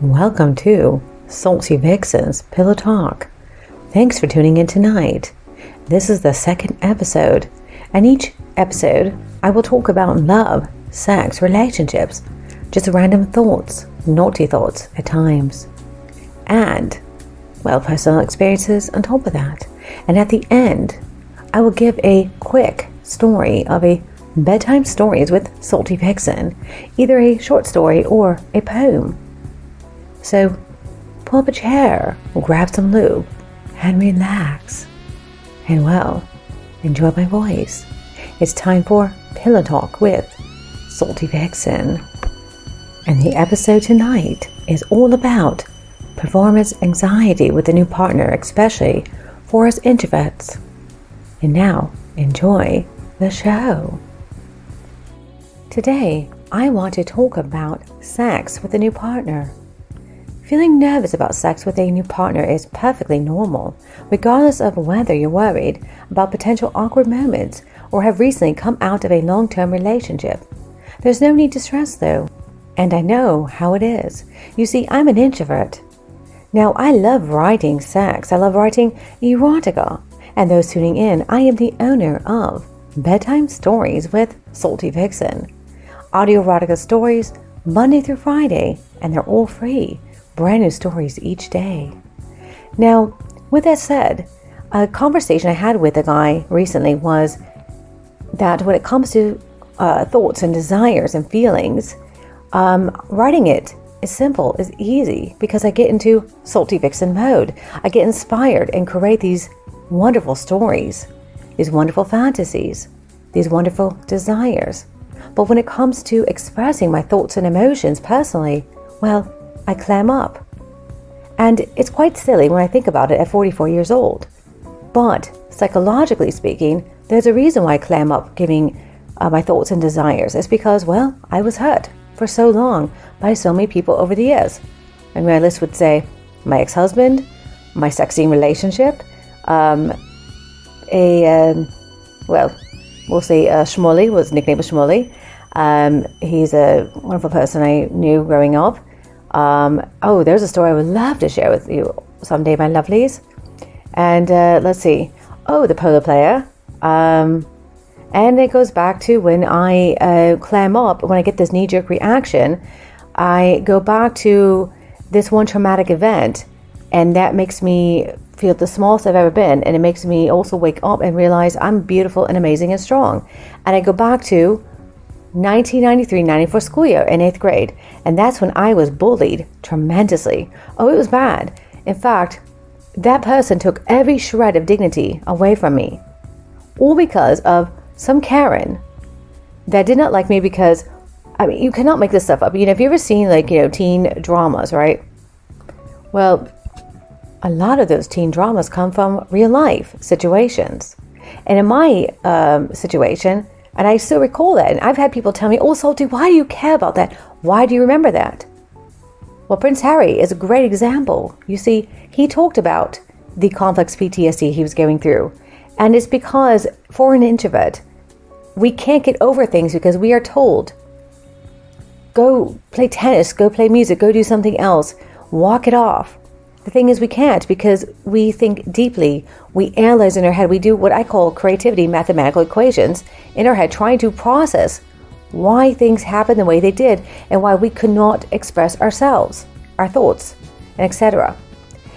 Welcome to Salty Vixen's Pillow Talk. Thanks for tuning in tonight. This is the second episode, and each episode I will talk about love, sex, relationships, just random thoughts, naughty thoughts at times, and, personal experiences on top of that. And at the end, I will give a quick story of a Bedtime Stories with Salty Vixen, either a short story or a poem. So pull up a chair, grab some lube, and relax. And enjoy my voice. It's time for Pillow Talk with Salty Vixen. And the episode tonight is all about performance anxiety with a new partner, especially for us introverts. And now, enjoy the show. Today, I want to talk about sex with a new partner. Feeling nervous about sex with a new partner is perfectly normal, regardless of whether you're worried about potential awkward moments or have recently come out of a long-term relationship. There's no need to stress though, and I know how it is. You see, I'm an introvert. Now, I love writing sex. I love writing erotica. And those tuning in, I am the owner of Bedtime Stories with Salty Vixen. Audio erotica stories, Monday through Friday, and they're all free. Brand new stories each day. Now, with that said, a conversation I had with a guy recently was that when it comes to thoughts and desires and feelings, writing it is simple, is easy, because I get into Salty Vixen mode. I get inspired and create these wonderful stories, these wonderful fantasies, these wonderful desires. But when it comes to expressing my thoughts and emotions personally, I clam up. And it's quite silly when I think about it at 44 years old. But psychologically speaking, there's a reason why I clam up giving my thoughts and desires. It's because, I was hurt for so long by so many people over the years. And my list would say my ex-husband, my sexting relationship, we'll say Shmuley, was nicknamed Shmuley. He's a wonderful person I knew growing up. There's a story I would love to share with you someday, my lovelies. And let's see. The polo player. And it goes back to when I clam up, when I get this knee-jerk reaction, I go back to this one traumatic event, and that makes me feel the smallest I've ever been, and it makes me also wake up and realize I'm beautiful and amazing and strong. And I go back to 1993-94 school year in 8th grade, and that's when I was bullied tremendously. It was bad. In fact, that person took every shred of dignity away from me, all because of some Karen that did not like me. Because you cannot make this stuff up. If you've ever seen teen dramas, right? A lot of those teen dramas come from real life situations. And in my situation, and I still recall that, and I've had people tell me, Salty, why do you care about that? Why do you remember that? Prince Harry is a great example. You see, he talked about the complex PTSD he was going through. And it's because, for an introvert, we can't get over things because we are told, go play tennis, go play music, go do something else, walk it off. The thing is, we can't, because we think deeply, we analyze in our head, we do what I call creativity, mathematical equations in our head, trying to process why things happen the way they did and why we could not express ourselves, our thoughts, and etc.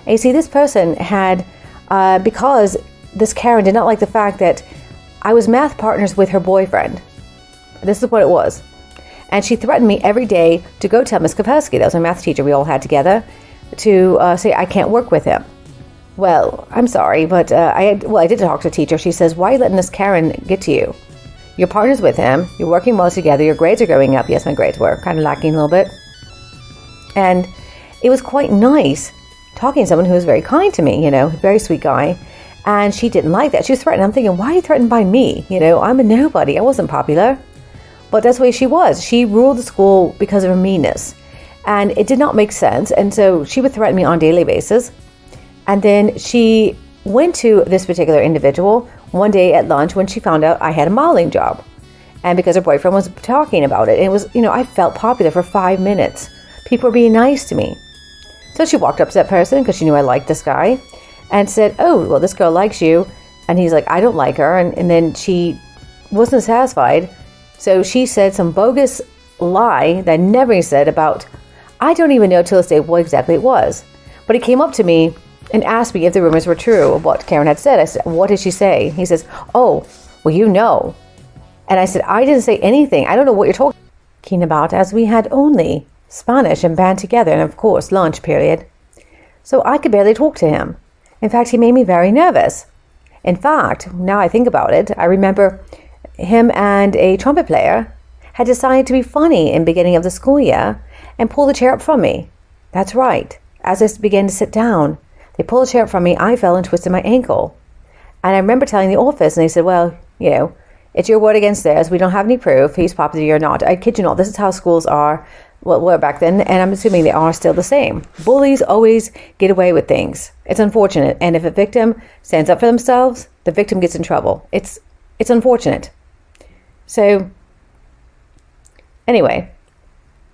And you see, this person had, because this Karen did not like the fact that I was math partners with her boyfriend. This is what it was. And she threatened me every day to go tell Miss Kapowski, that was my math teacher we all had together, to say I can't work with him. I'm sorry, but I did talk to the teacher. She says, why are you letting this Karen get to you? Your partner's with him, you're working well together, your grades are going up. Yes, my grades were kind of lacking a little bit. And it was quite nice talking to someone who was very kind to me, very sweet guy. And she didn't like that. She was threatened. I'm thinking, why are you threatened by me? I'm a nobody. I wasn't popular. But that's the way she was. She ruled the school because of her meanness. And it did not make sense. And so she would threaten me on a daily basis. And then she went to this particular individual one day at lunch when she found out I had a modeling job. And because her boyfriend was talking about it, and it was, I felt popular for 5 minutes. People were being nice to me. So she walked up to that person because she knew I liked this guy and said, oh, well, this girl likes you. And he's like, I don't like her. And then she wasn't satisfied. So she said some bogus lie that I never said about, I don't even know till this day what exactly it was. But he came up to me and asked me if the rumors were true of what Karen had said. I said, what did she say? He says, oh, well, you know. And I said, I didn't say anything. I don't know what you're talking about, as we had only Spanish and band together, and of course, lunch period. So I could barely talk to him. In fact, he made me very nervous. In fact, now I think about it, I remember him and a trumpet player had decided to be funny in the beginning of the school year and pull the chair up from me. That's right. As I began to sit down, they pulled a chair up from me. I fell and twisted my ankle. And I remember telling the office, and they said, well, you know, it's your word against theirs. We don't have any proof. He's popular or not. I kid you not. This is how schools are. Well, were back then, and I'm assuming they are still the same. Bullies always get away with things. It's unfortunate. And if a victim stands up for themselves, the victim gets in trouble. It's unfortunate. So anyway,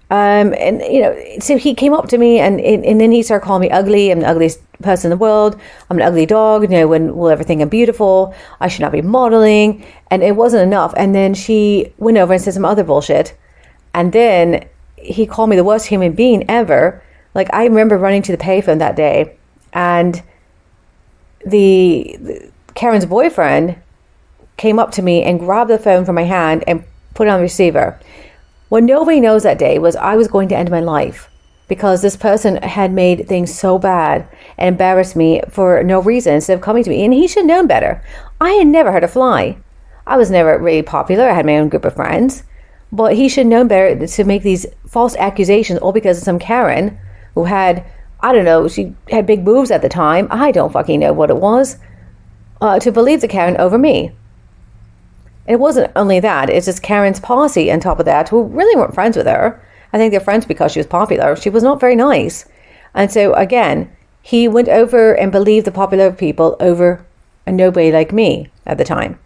and you know, so he came up to me and then he started calling me ugly. I'm the ugliest person in the world. I'm an ugly dog. No one will ever think I'm beautiful. I should not be modeling. And it wasn't enough. And then she went over and said some other bullshit. And then he called me the worst human being ever. Like, I remember running to the payphone that day, and the Karen's boyfriend came up to me and grabbed the phone from my hand and put it on the receiver. What nobody knows that day was I was going to end my life, because this person had made things so bad and embarrassed me for no reason instead of coming to me. And he should have known better. I had never heard a fly. I was never really popular. I had my own group of friends. But he should have known better to make these false accusations all because of some Karen who had, I don't know, she had big boobs at the time. I don't fucking know what it was. To believe the Karen over me. It wasn't only that. It's just Karen's posse on top of that, who really weren't friends with her. I think they're friends because she was popular. She was not very nice. And so, again, he went over and believed the popular people over a nobody like me at the time.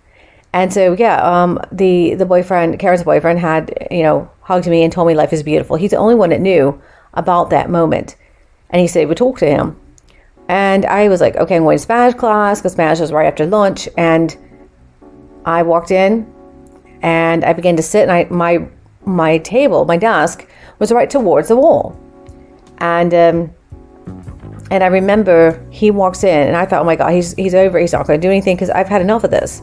And so, yeah, the boyfriend, Karen's boyfriend, had, you know, hugged me and told me life is beautiful. He's the only one that knew about that moment. And he said he would talk to him. And I was like, okay, I'm going to Spanish class, because Spanish was right after lunch. And I walked in and I began to sit, and my table, my desk, was right towards the wall. And I remember he walks in, and I thought, oh my God, he's over. He's not going to do anything, because I've had enough of this.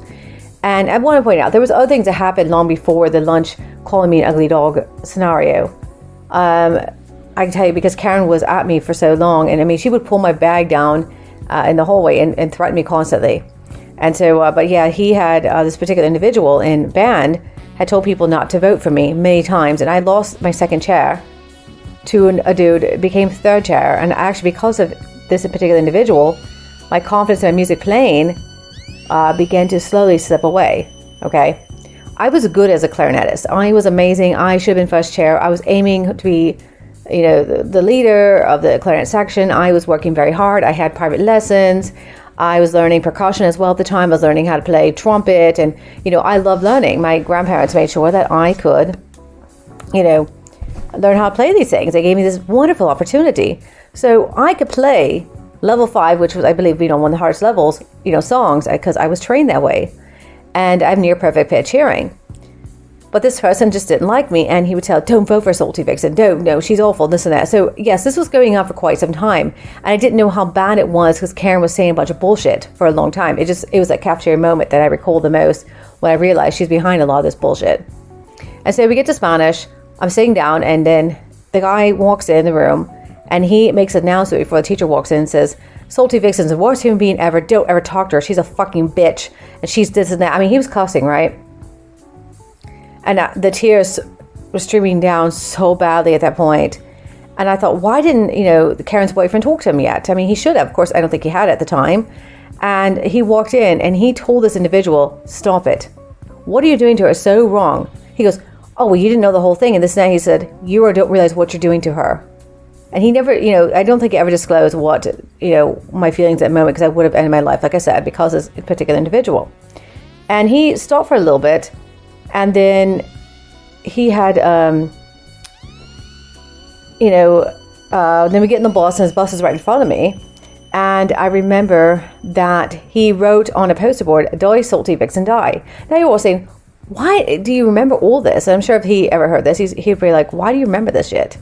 And I want to point out, there was other things that happened long before the lunch calling me an ugly dog scenario. I can tell you, because Karen was at me for so long. And I mean, she would pull my bag down in the hallway and threaten me constantly. And so, but yeah, he had this particular individual in band had told people not to vote for me many times. And I lost my second chair to a dude. It became third chair. And actually, because of this particular individual, my confidence in my music playing began to slowly slip away. Okay. I was good as a clarinetist. I was amazing. I should have been first chair. I was aiming to be, you know, the leader of the clarinet section. I was working very hard. I had private lessons. I was learning percussion as well at the time. I was learning how to play trumpet. And, you know, I loved learning. My grandparents made sure that I could, you know, learn how to play these things. They gave me this wonderful opportunity. So I could play level 5, which was, I believe, you know, one of the hardest levels, you know, songs, because I was trained that way. And I have near perfect pitch hearing. But this person just didn't like me, and he would tell, don't vote for Salty Vixen. No, she's awful, this and that. So yes, this was going on for quite some time. And I didn't know how bad it was, because Karen was saying a bunch of bullshit for a long time. It was that cafeteria moment that I recall the most, when I realized she's behind a lot of this bullshit. And so we get to Spanish, I'm sitting down, and then the guy walks in the room, and he makes an announcement before the teacher walks in and says, Salty Vixen's the worst human being ever. Don't ever talk to her. She's a fucking bitch. And she's this and that. I mean, he was cussing, right? And the tears were streaming down so badly at that point. And I thought, why didn't, you know, Karen's boyfriend talk to him yet? I mean, he should have. Of course, I don't think he had at the time. And he walked in and he told this individual, stop it. What are you doing to her? It's so wrong. He goes, oh, well, you didn't know the whole thing. And this and that. He said, you don't realize what you're doing to her. And he never, you know, I don't think he ever disclosed what, you know, my feelings at the moment, because I would have ended my life, like I said, because of this particular individual. And he stopped for a little bit. And then he had, you know, then we get in the bus, and his bus is right in front of me. And I remember that he wrote on a poster board, "Die, Salty Vixen, die." Now you're all saying, why do you remember all this? And I'm sure if he ever heard this, he'd be like, why do you remember this shit?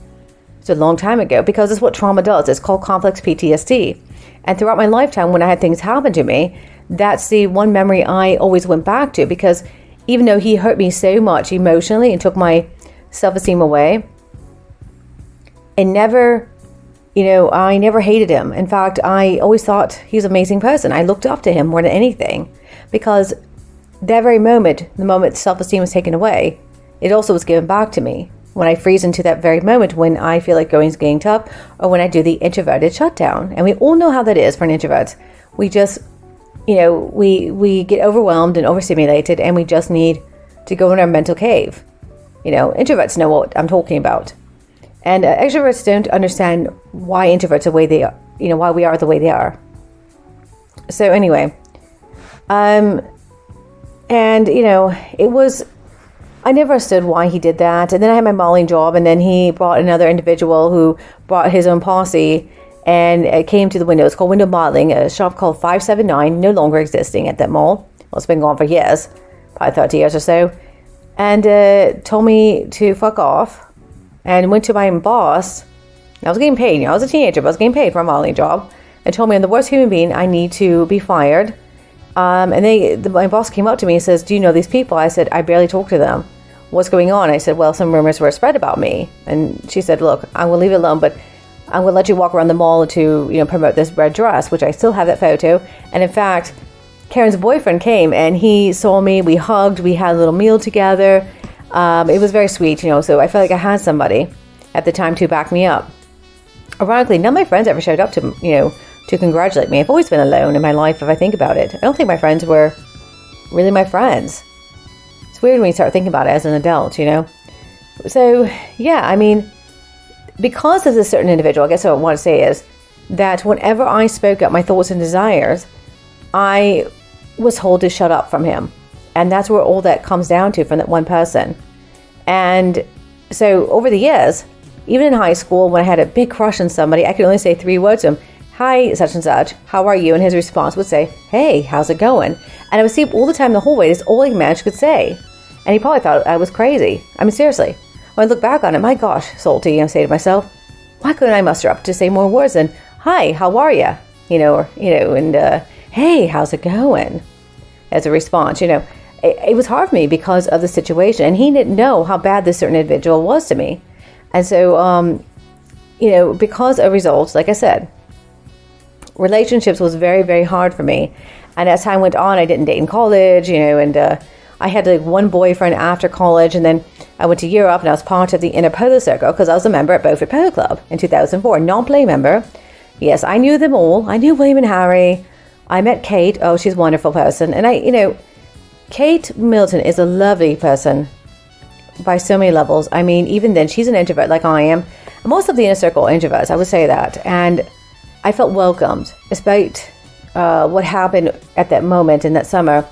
It's a long time ago, because it's what trauma does. It's called complex PTSD. And throughout my lifetime, when I had things happen to me, that's the one memory I always went back to, because even though he hurt me so much emotionally and took my self-esteem away, and never, I never hated him. In fact, I always thought he was an amazing person. I looked up to him more than anything, because that very moment, the moment self-esteem was taken away, it also was given back to me. When I freeze into that very moment, when I feel like going's getting tough, or when I do the introverted shutdown. And we all know how that is for an introvert. We just, we get overwhelmed and overstimulated, and we just need to go in our mental cave. Introverts know what I'm talking about. And extroverts don't understand why introverts are the way they are, why we are the way they are. So anyway, and I never understood why he did that. And then I had my modeling job, and then he brought another individual who brought his own posse, and it came to the window. It's called Window Modeling, a shop called 579, no longer existing at that mall. Well, it's been gone for years, probably 30 years or so. And told me to fuck off, and went to my boss. I was getting paid. I was a teenager, but I was getting paid for a modeling job, and told me I'm the worst human being. I need to be fired. And my boss came up to me and says, "Do you know these people?" I said, "I barely talk to them. What's going on?" I said, "Well, some rumors were spread about me." And she said, "Look, I will leave it alone, but I'm going to let you walk around the mall to, promote this red dress," which I still have that photo. And in fact, Karen's boyfriend came, and he saw me. We hugged. We had a little meal together. It was very sweet, so I felt like I had somebody at the time to back me up. Ironically, none of my friends ever showed up to congratulate me. I've always been alone in my life, if I think about it. I don't think my friends were really my friends. It's weird when you start thinking about it as an adult, So, yeah, because of this certain individual, I guess what I want to say is that whenever I spoke up my thoughts and desires, I was told to shut up from him. And that's where all that comes down to, from that one person. And so over the years, even in high school, when I had a big crush on somebody, I could only say 3 words to him. "Hi, such and such, how are you?" And his response would say, "Hey, how's it going?" And I would see him all the time, the whole way. That's all he managed could say. And he probably thought I was crazy. Seriously. When I look back on it, my gosh, Salty, I say to myself, why couldn't I muster up to say more words than, "Hi, how are you?" "Hey, how's it going?" as a response, It was hard for me because of the situation. And he didn't know how bad this certain individual was to me. And so, because of results, like I said, relationships was very, very hard for me. And as time went on, I didn't date in college, and I had one boyfriend after college. And then I went to Europe, and I was part of the Inner Polo Circle because I was a member at Beaufort Polo Club in 2004, non-play member. Yes, I knew them all. I knew William and Harry. I met Kate. Oh, she's a wonderful person. And Kate Milton is a lovely person by so many levels. Even then, she's an introvert like I am. Most of the inner circle are introverts, I would say that. And I felt welcomed, despite what happened at that moment in that summer.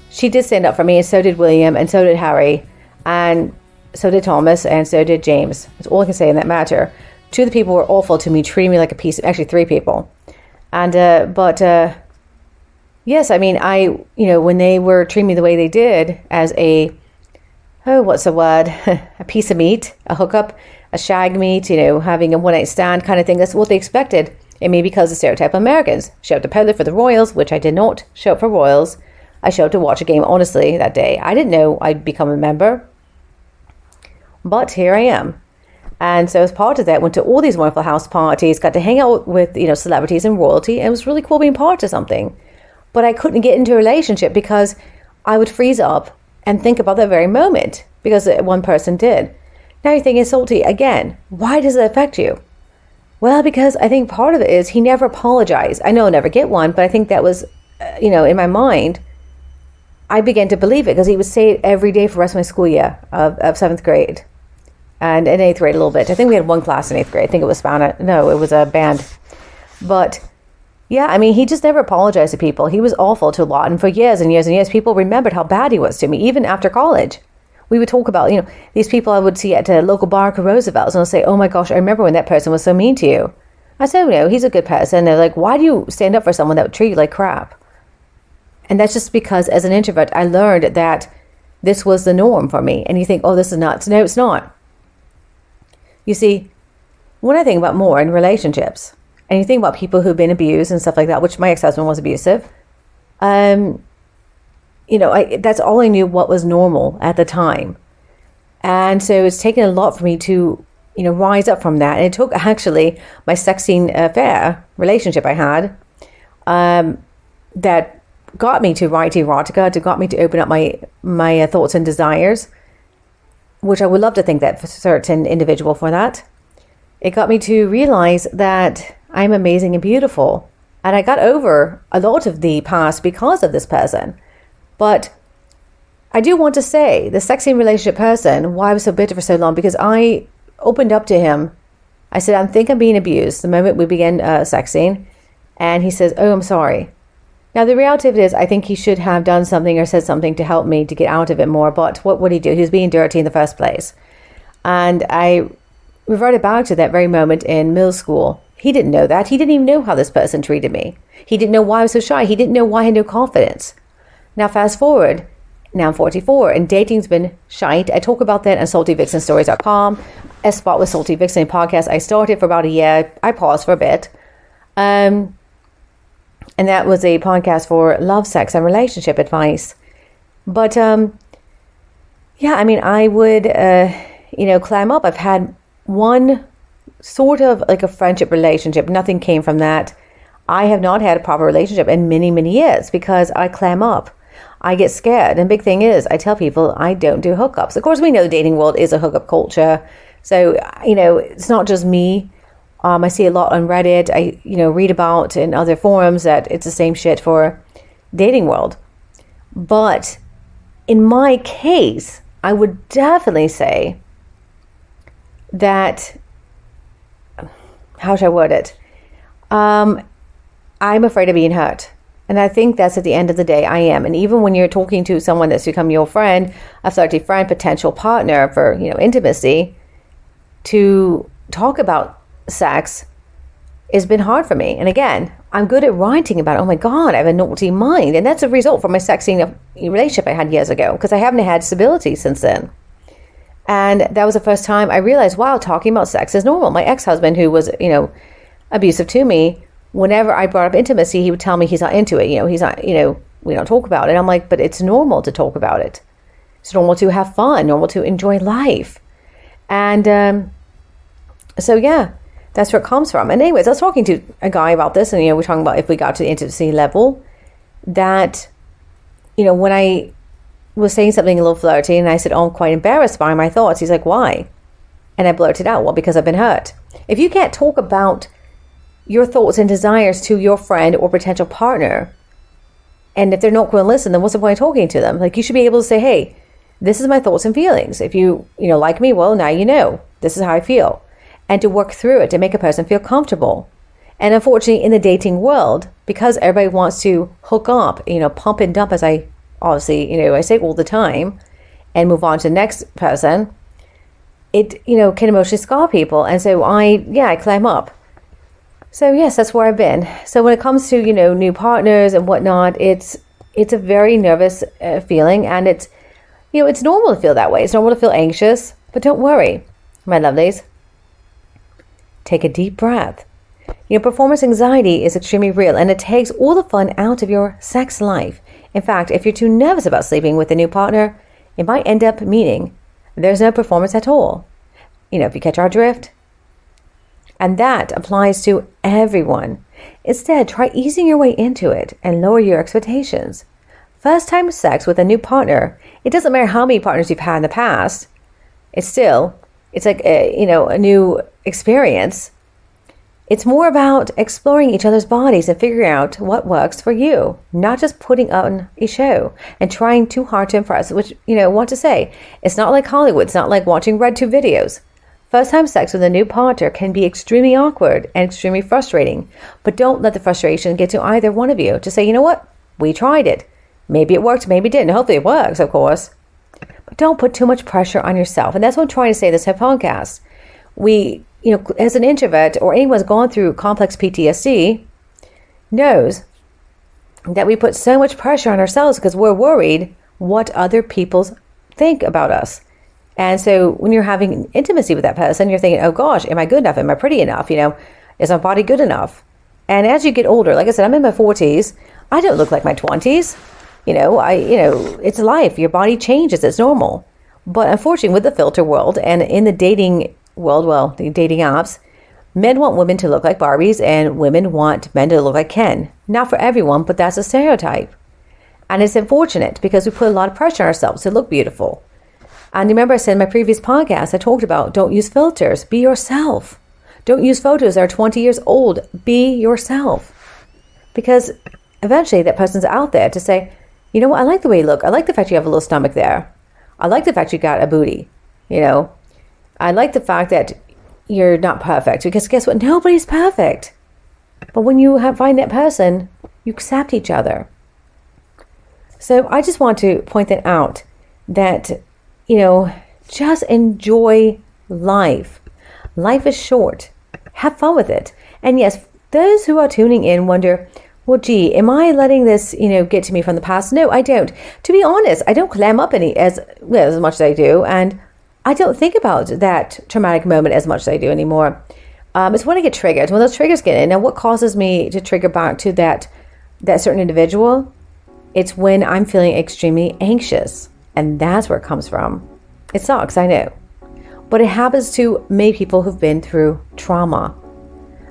She did stand up for me, and so did William, and so did Harry, and so did Thomas, and so did James. That's all I can say in that matter. 2 of the people were awful to me, treating me like a piece, actually 3 people. And, yes, when they were treating me the way they did as what's the word? A piece of meat, a hookup, a shag meat, having a one-night stand kind of thing. That's what they expected in me because of the stereotype of Americans. Show up to polo for the Royals, which I did not show up for Royals. I showed up to watch a game, honestly, that day. I didn't know I'd become a member. But here I am. And so as part of that, went to all these wonderful house parties, got to hang out with, celebrities and royalty. And it was really cool being part of something. But I couldn't get into a relationship because I would freeze up and think about that very moment because one person did. Now you're thinking, Salty, again, why does it affect you? Well, because I think part of it is he never apologized. I know I'll never get one, but I think that was, in my mind, I began to believe it because he would say it every day for the rest of my school year of 7th grade. And in 8th grade a little bit. I think we had one class in 8th grade. I think it was it was a band. But yeah, he just never apologized to people. He was awful to a lot. And for years and years and years, people remembered how bad he was to me, even after college. we would talk about, these people I would see at a local bar at Roosevelt's, and I'll say, oh my gosh, I remember when that person was so mean to you. I said, no, he's a good person. And they're like, why do you stand up for someone that would treat you like crap? And that's just because as an introvert, I learned that this was the norm for me. And you think, oh, this is nuts. No, it's not. You see, when I think about more in relationships, and you think about people who've been abused and stuff like that, which my ex-husband was abusive, that's all I knew what was normal at the time. And so it's taken a lot for me to, rise up from that. And it took actually my sex scene affair relationship I had that got me to write erotica, to got me to open up my thoughts and desires, which I would love to think that for a certain individual for that. It got me to realize that I'm amazing and beautiful. And I got over a lot of the past because of this person. But I do want to say the sex scene relationship person, why I was so bitter for so long, because I opened up to him. I said, I think I'm being abused the moment we began sexing. And he says, oh, I'm sorry. Now, the reality of it is, I think he should have done something or said something to help me to get out of it more. But what would he do? He was being dirty in the first place. And I reverted back to that very moment in middle school. He didn't know that. He didn't even know how this person treated me. He didn't know why I was so shy. He didn't know why I had no confidence. Now, fast forward. Now I'm 44 and dating's been shite. I talk about that on saltyvixenstories.com. A Spot with Salty Vixen podcast. I started for about a year. I paused for a bit. And that was a podcast for love, sex, and relationship advice. But, I would, climb up. I've had one sort of like a friendship relationship. Nothing came from that. I have not had a proper relationship in many, many years because I climb up. I get scared. And big thing is, I tell people I don't do hookups. Of course, we know the dating world is a hookup culture. So, it's not just me. I see a lot on Reddit. I, read about in other forums that it's the same shit for dating world. But in my case, I would definitely say that, how should I word it? I'm afraid of being hurt. And I think that's at the end of the day, I am. And even when you're talking to someone that's become your friend, a flirty friend, potential partner for, intimacy, to talk about sex has been hard for me. And again, I'm good at writing about, oh my God, I have a naughty mind. And that's a result from my sex scene relationship I had years ago, because I haven't had stability since then. And that was the first time I realized, wow, talking about sex is normal. My ex-husband, who was, abusive to me, whenever I brought up intimacy, he would tell me he's not into it. He's not, we don't talk about it. I'm like, but it's normal to talk about it. It's normal to have fun, normal to enjoy life. And so, yeah, that's where it comes from. And anyways, I was talking to a guy about this, and, we're talking about if we got to the intimacy level, that, when I was saying something a little flirty, and I said, oh, I'm quite embarrassed by my thoughts. He's like, why? And I blurted out, well, because I've been hurt. If you can't talk about your thoughts and desires to your friend or potential partner, and if they're not going to listen, then what's the point of talking to them? Like, you should be able to say, hey, this is my thoughts and feelings. If you like me, well, now you know. This is how I feel. And to work through it, to make a person feel comfortable. And unfortunately, in the dating world, because everybody wants to hook up, pump and dump, as I obviously, I say all the time, and move on to the next person, it, can emotionally scar people. And so I climb up. So yes, that's where I've been. So when it comes to, new partners and whatnot, it's a very nervous feeling. And it's, it's normal to feel that way. It's normal to feel anxious. But don't worry, my lovelies. Take a deep breath. Performance anxiety is extremely real, and it takes all the fun out of your sex life. In fact, if you're too nervous about sleeping with a new partner, it might end up meaning there's no performance at all. If you catch our drift. And that applies to everyone. Instead, try easing your way into it and lower your expectations. First time sex with a new partner, it doesn't matter how many partners you've had in the past. It's like a new experience. It's more about exploring each other's bodies and figuring out what works for you, not just putting on a show and trying too hard to impress, which, want to say, it's not like Hollywood. It's not like watching RedTube videos. First-time sex with a new partner can be extremely awkward and extremely frustrating, but don't let the frustration get to either one of you. Just say, you know what? We tried it. Maybe it worked, maybe it didn't. Hopefully it works, of course. But don't put too much pressure on yourself. And that's what I'm trying to say this whole podcast. We, as an introvert or anyone who's gone through complex PTSD knows that we put so much pressure on ourselves because we're worried what other people think about us. And so when you're having intimacy with that person, you're thinking, oh gosh, am I good enough? Am I pretty enough? Is my body good enough? And as you get older, like I said, I'm in my 40s. I don't look like my 20s. It's life. Your body changes. It's normal. But unfortunately, with the filter world and in the dating world, well, the dating apps, men want women to look like Barbies and women want men to look like Ken. Not for everyone, but that's a stereotype. And it's unfortunate because we put a lot of pressure on ourselves to look beautiful. And remember I said in my previous podcast, I talked about don't use filters. Be yourself. Don't use photos that are 20 years old. Be yourself. Because eventually that person's out there to say, you know what, I like the way you look. I like the fact you have a little stomach there. I like the fact you got a booty. I like the fact that you're not perfect. Because guess what? Nobody's perfect. But when you find that person, you accept each other. So I just want to point that out that, just enjoy life. Life is short. Have fun with it. And yes, those who are tuning in wonder, well, gee, am I letting this, get to me from the past? No, I don't. To be honest, I don't clam up as much as I do. And I don't think about that traumatic moment as much as I do anymore. It's when I get triggered, when those triggers get in. Now, what causes me to trigger back to that certain individual? It's when I'm feeling extremely anxious. And that's where it comes from. It sucks, I know. But it happens to many people who've been through trauma.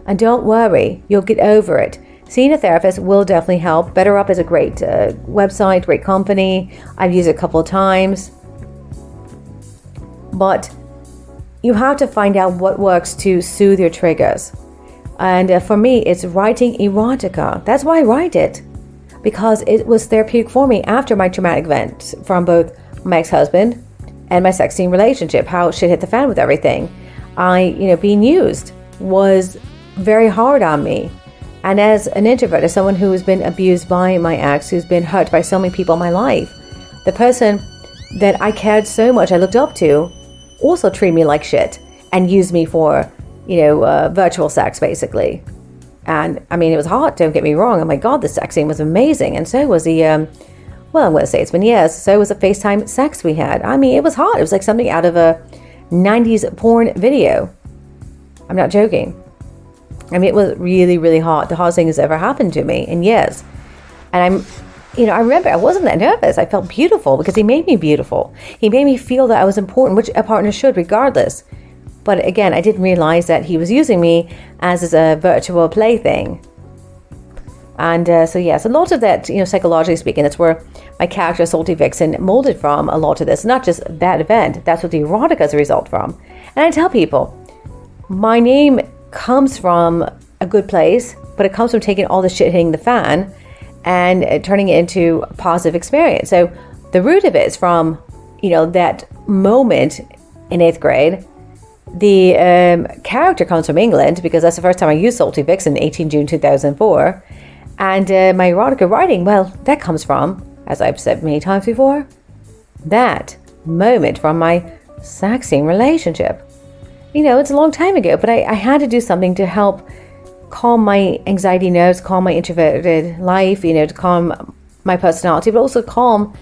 And don't worry, you'll get over it. Seeing a therapist will definitely help. BetterUp is a great website, great company. I've used it a couple of times. But you have to find out what works to soothe your triggers. And for me, it's writing erotica. That's why I write it. Because it was therapeutic for me after my traumatic event from both my ex-husband and my sex scene relationship, how shit hit the fan with everything. Being used was very hard on me. And as an introvert, as someone who has been abused by my ex, who's been hurt by so many people in my life, the person that I cared so much, I looked up to, also treated me like shit and used me for, virtual sex, basically. And it was hot, don't get me wrong. Oh my God, the sex scene was amazing. And so was the, I'm going to say it's been years. So was the FaceTime sex we had. It was hot. It was like something out of a 90s porn video. I'm not joking. It was really, really hot. The hottest thing that's ever happened to me in years. And I remember I wasn't that nervous. I felt beautiful because he made me beautiful. He made me feel that I was important, which a partner should regardless. But again, I didn't realize that he was using me as a virtual plaything. And so a lot of that, psychologically speaking, that's where my character, Salty Vixen, molded from a lot of this. Not just that event. That's what the erotica is a result from. And I tell people, my name comes from a good place, but it comes from taking all the shit hitting the fan and turning it into a positive experience. So the root of it is from, that moment in 8th grade. The character comes from England because that's the first time I used Salty Vixen, 18 June 2004. And my erotica writing, well, that comes from, as I've said many times before, that moment from my sex scene relationship. It's a long time ago, but I had to do something to help calm my anxiety nerves, calm my introverted life, to calm my personality, but also calm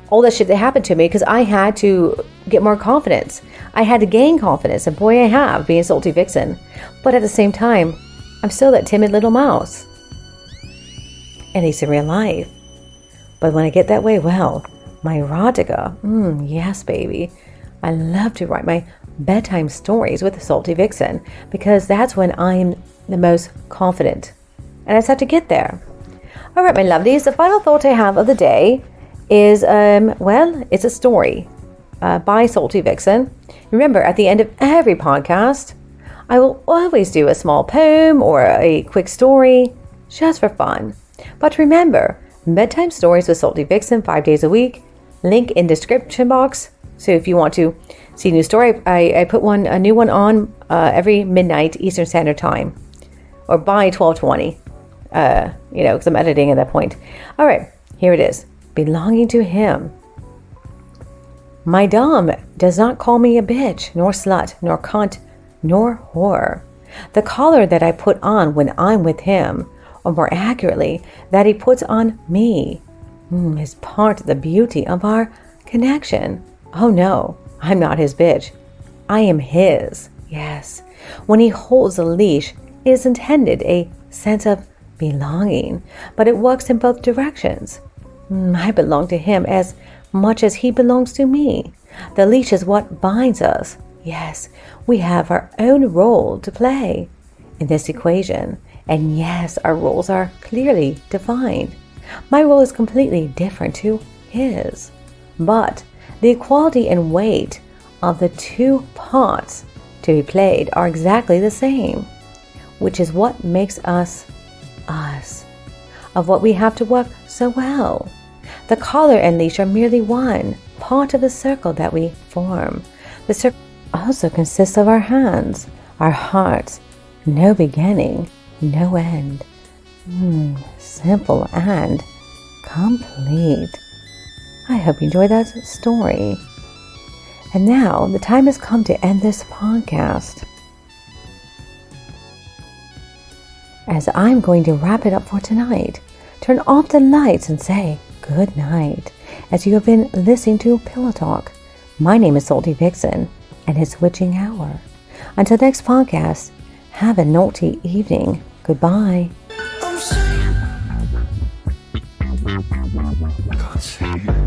all that shit that happened to me because I had to get more confidence. I had to gain confidence, and boy, I have, being Salty Vixen. But at the same time, I'm still that timid little mouse. At least in real life. But when I get that way, well, my erotica, yes, baby. I love to write my bedtime stories with Salty Vixen because that's when I'm the most confident. And I just have to get there. All right, my lovelies, the final thought I have of the day is, it's a story by Salty Vixen. Remember, at the end of every podcast, I will always do a small poem or a quick story just for fun. But remember, Bedtime Stories with Salty Vixen 5 days a week. Link in description box. So if you want to see a new story, I put a new one on every midnight Eastern Standard Time. Or by 12:20. Because I'm editing at that point. All right, here it is. Belonging to him. My dom does not call me a bitch, nor slut, nor cunt, nor whore. The collar that I put on when I'm with him, or more accurately, that he puts on me, is part of the beauty of our connection. Oh no, I'm not his bitch. I am his. Yes. When he holds a leash, it is intended a sense of belonging, but it works in both directions. I belong to him as much as he belongs to me. The leash is what binds us. Yes, we have our own role to play in this equation. And yes, our roles are clearly defined. My role is completely different to his. But the equality and weight of the two parts to be played are exactly the same, which is what makes us us, of what we have to work so well. The collar and leash are merely one part of the circle that we form. The circle also consists of our hands, our hearts, no beginning, no end. Simple and complete. I hope you enjoyed that story. And now the time has come to end this podcast, as I'm going to wrap it up for tonight. Turn off the lights and say good night, as you have been listening to Pillow Talk. My name is Salty Vixen, and it's witching hour. Until next podcast, have a naughty evening. Goodbye. I can't see.